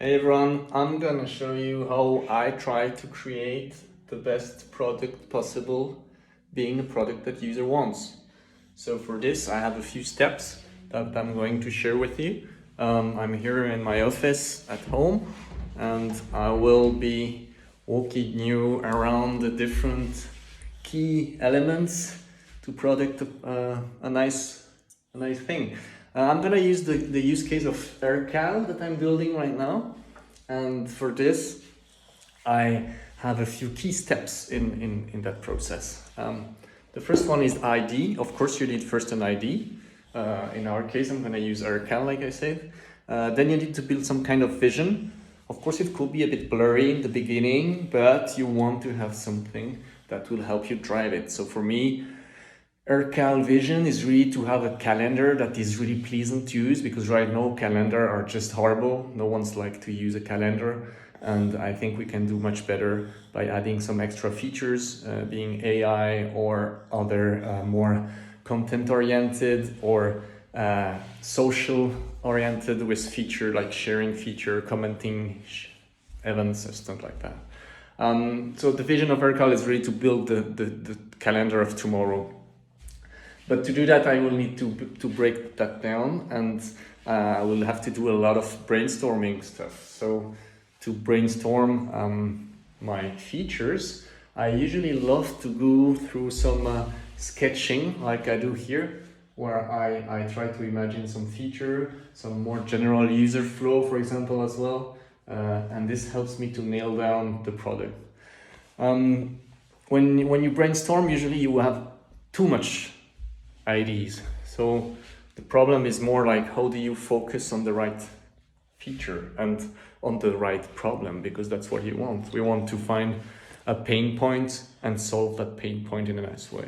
Hey everyone, I'm gonna show you how I try to create the best product possible, being a product that user wants. So for this, I have a few steps that I'm going to share with you. I'm here in my office at home, and I will be walking you around the different key elements to product a nice thing. I'm gonna use the use case of AirCal that I'm building right now. And for this, I have a few key steps in that process. The first one is ID. Of course, you need first an ID. In our case, I'm gonna use AirCal, like I said. Then you need to build some kind of vision. Of course, it could be a bit blurry in the beginning, but you want to have something that will help you drive it. So for me, AirCal vision is really to have a calendar that is really pleasant to use, because right now calendar are just horrible. No one's like to use a calendar, and I think we can do much better by adding some extra features, being AI or other more content oriented or social oriented, with feature like sharing feature, commenting events and stuff like that. So the vision of AirCal is really to build the calendar of tomorrow. But to do that, I will need to break that down, and I will have to do a lot of brainstorming stuff. So to brainstorm my features, I usually love to go through some sketching like I do here, where I try to imagine some feature, some more general user flow, for example, as well. And this helps me to nail down the product. When you brainstorm, usually you have too much IDs. So the problem is more like, how do you focus on the right feature and on the right problem? Because that's what you want. We want to find a pain point and solve that pain point in a nice way.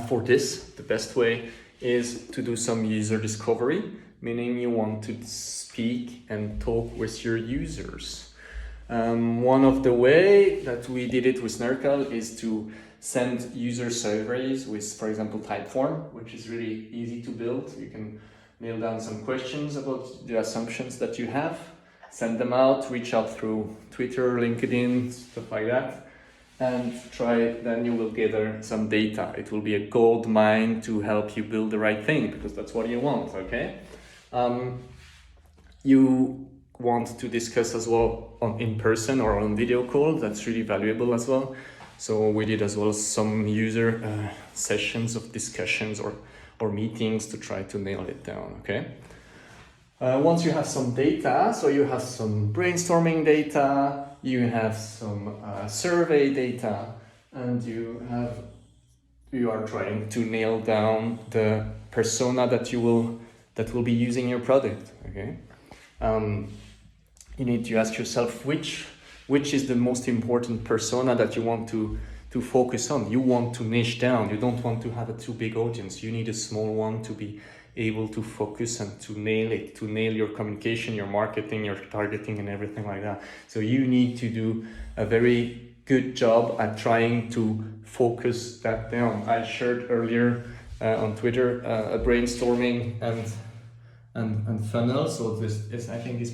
For this, the best way is to do some user discovery, meaning you want to speak and talk with your users. One of the way that we did it with AirCal is to send user surveys with, for example, Typeform, which is really easy to build. You can nail down some questions about the assumptions that you have, send them out, reach out through Twitter, LinkedIn, stuff like that, and then you will gather some data. It will be a gold mine to help you build the right thing, because that's what you want, okay? You want to discuss as well in person or on video call. That's really valuable as well. So we did as well some user sessions of discussions or meetings to try to nail it down, okay? Once you have some data, so you have some brainstorming data, you have some survey data, and you are trying to nail down the persona that will be using your product, okay? You need to ask yourself which is the most important persona that you want to focus on. You want to niche down. You don't want to have a too big audience. You need a small one to be able to focus and to nail it, to nail your communication, your marketing, your targeting, and everything like that. So you need to do a very good job at trying to focus that down. I shared earlier on Twitter a brainstorming and funnel. So I think this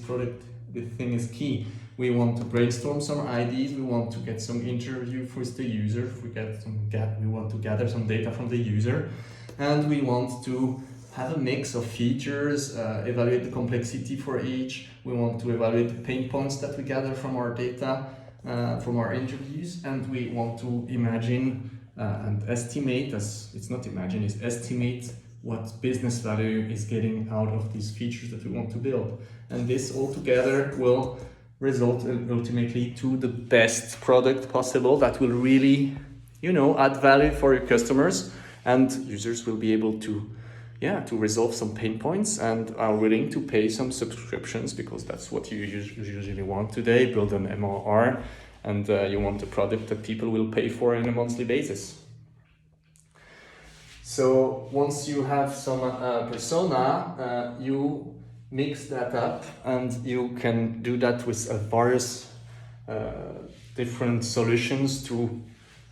thing is key. We want to brainstorm some ideas. We want to get some interview with the user. We want to gather some data from the user, and we want to have a mix of features, evaluate the complexity for each. We want to evaluate the pain points that we gather from our data, from our interviews, and we want to imagine and estimate, estimate what business value is getting out of these features that we want to build. And this all together will result ultimately to the best product possible that will really, add value for your customers, and users will be able to resolve some pain points and are willing to pay some subscriptions, because that's what you usually want today. Build an MRR, and you want a product that people will pay for on a monthly basis. So once you have some persona, you mix that up, and you can do that with various different solutions to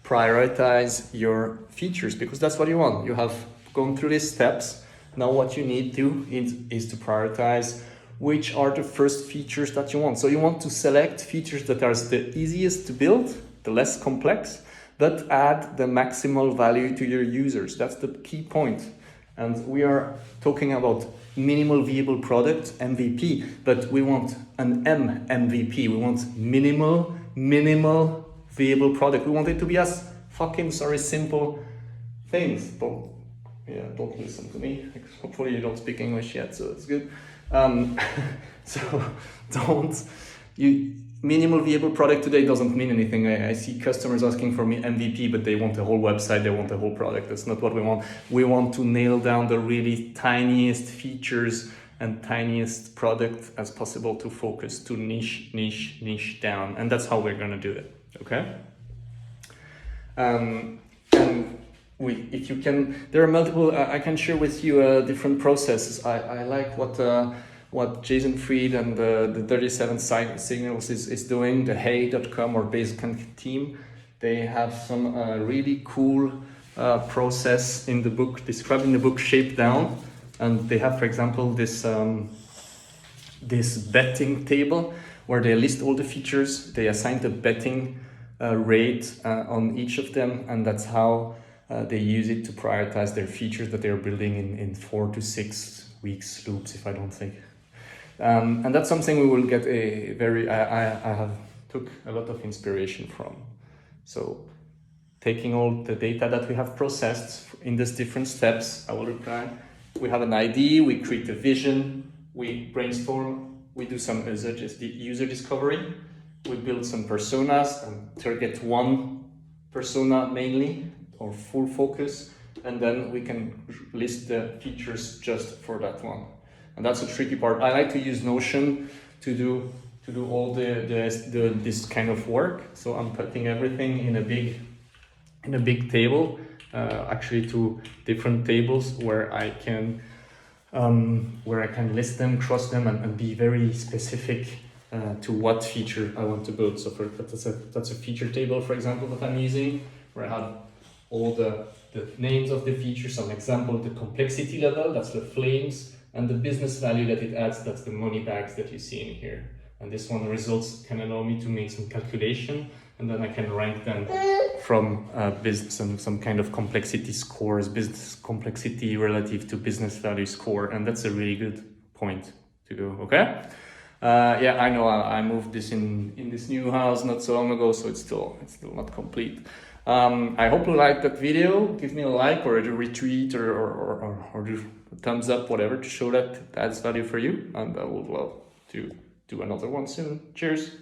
prioritize your features, because that's what you want. You have gone through these steps. Now what you need to is to prioritize which are the first features that you want. So you want to select features that are the easiest to build, the less complex, but add the maximal value to your users. That's the key point. And we are talking about minimal viable product, MVP, but we want an MVP. We want minimal viable product. We want it to be as simple things. Don't listen to me. Hopefully you don't speak English yet, so it's good. Minimal viable product today doesn't mean anything. I see customers asking for me MVP, but they want a whole website, they want a whole product. That's not what we want. We want to nail down the really tiniest features and tiniest product as possible to focus, to niche down. And that's how we're gonna do it, okay? If you can, there are multiple, I can share with you different processes. I like what Jason Fried and the 37 Signals is doing, the hey.com or Basecamp team. They have some really cool process in the book, described in the book Shape Down. And they have, for example, this betting table where they list all the features, they assign the betting rate on each of them, and that's how they use it to prioritize their features that they're building in 4 to 6 weeks loops, if I don't think. And that's something we will get I have took a lot of inspiration from. So taking all the data that we have processed in these different steps, I will reply. We have an ID, we create a vision, we brainstorm, we do some user discovery, we build some personas and target one persona mainly or full focus, and then we can list the features just for that one. And that's a tricky part. I like to use Notion to do all this kind of work. So I'm putting everything in a big table, actually two different tables where I can list them, cross them, and be very specific to what feature I want to build. So that's a feature table, for example, that I'm using, where I have all the names of the features, some example, the complexity level, that's the flames, and the business value that it adds, that's the money bags that you see in here. And this one, the results can allow me to make some calculation, and then I can rank them from some kind of complexity scores, business complexity relative to business value score, and that's a really good point to do, okay? Yeah, I know I moved this in this new house not so long ago, so it's still not complete. I hope you liked that video. Give me a like or a retweet or do a thumbs up, whatever, to show that it adds value for you. And I would love to do another one soon. Cheers.